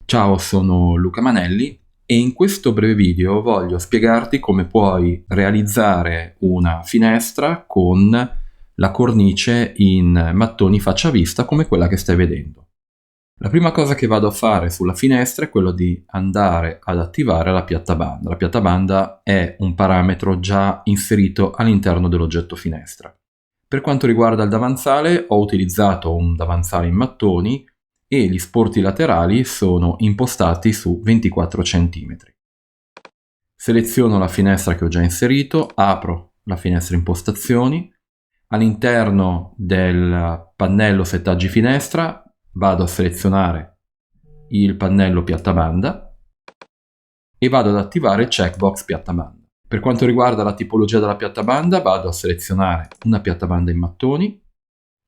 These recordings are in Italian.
Ciao, sono Luca Manelli e in questo breve video voglio spiegarti come puoi realizzare una finestra con la cornice in mattoni faccia vista come quella che stai vedendo. La prima cosa che vado a fare sulla finestra è quello di andare ad attivare la piatta banda. La piatta banda è un parametro già inserito all'interno dell'oggetto finestra. Per quanto riguarda il davanzale, ho utilizzato un davanzale in mattoni e gli sporti laterali sono impostati su 24 cm. Seleziono la finestra che ho già inserito, apro la finestra impostazioni, all'interno del pannello settaggi finestra vado a selezionare il pannello piatta banda e vado ad attivare checkbox piatta banda. Per quanto riguarda la tipologia della piatta banda vado a selezionare una piatta banda in mattoni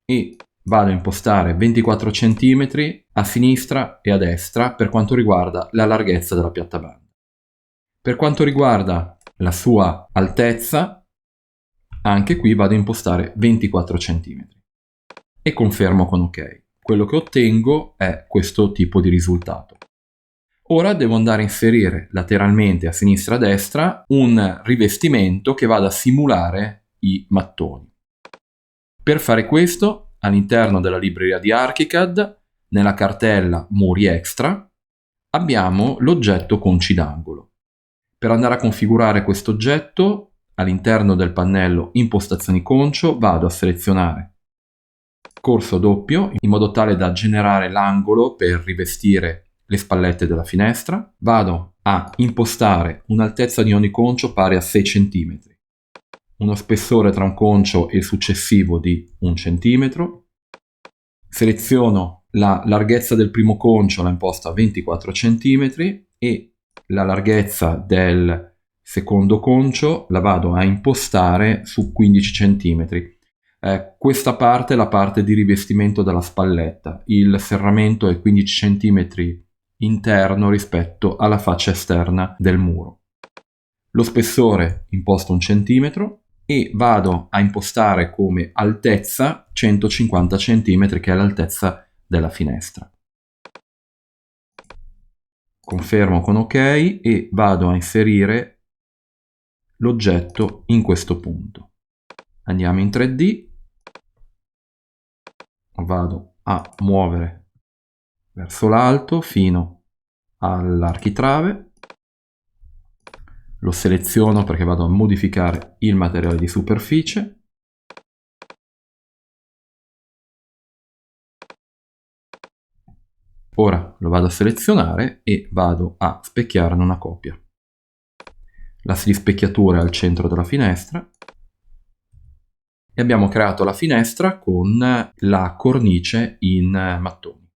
e vado a impostare 24 cm a sinistra e a destra per quanto riguarda la larghezza della piatta banda. Per quanto riguarda la sua altezza, anche qui vado a impostare 24 cm e confermo con OK. Quello che ottengo è questo tipo di risultato. Ora devo andare a inserire lateralmente a sinistra e a destra un rivestimento che vada a simulare i mattoni. Per fare questo, all'interno della libreria di Archicad, nella cartella Muri Extra, abbiamo l'oggetto conci d'angolo. Per andare a configurare questo oggetto, all'interno del pannello Impostazioni concio, vado a selezionare corso doppio in modo tale da generare l'angolo per rivestire le spallette della finestra. Vado a impostare un'altezza di ogni concio pari a 6 cm, uno spessore tra un concio e il successivo di 1 cm. Seleziono la larghezza del primo concio, la imposto a 24 cm e la larghezza del secondo concio la vado a impostare su 15 cm. Questa parte è la parte di rivestimento della spalletta. Il serramento è 15 cm interno rispetto alla faccia esterna del muro. Lo spessore imposto 1 cm e vado a impostare come altezza 150 cm, che è l'altezza della finestra. Confermo con OK e vado a inserire l'oggetto in questo punto. Andiamo in 3D, vado a muovere verso l'alto fino all'architrave, lo seleziono perché vado a modificare il materiale di superficie. Ora lo vado a selezionare e vado a specchiarne una copia. L'asse di specchiatura è al centro della finestra e abbiamo creato la finestra con la cornice in mattoni.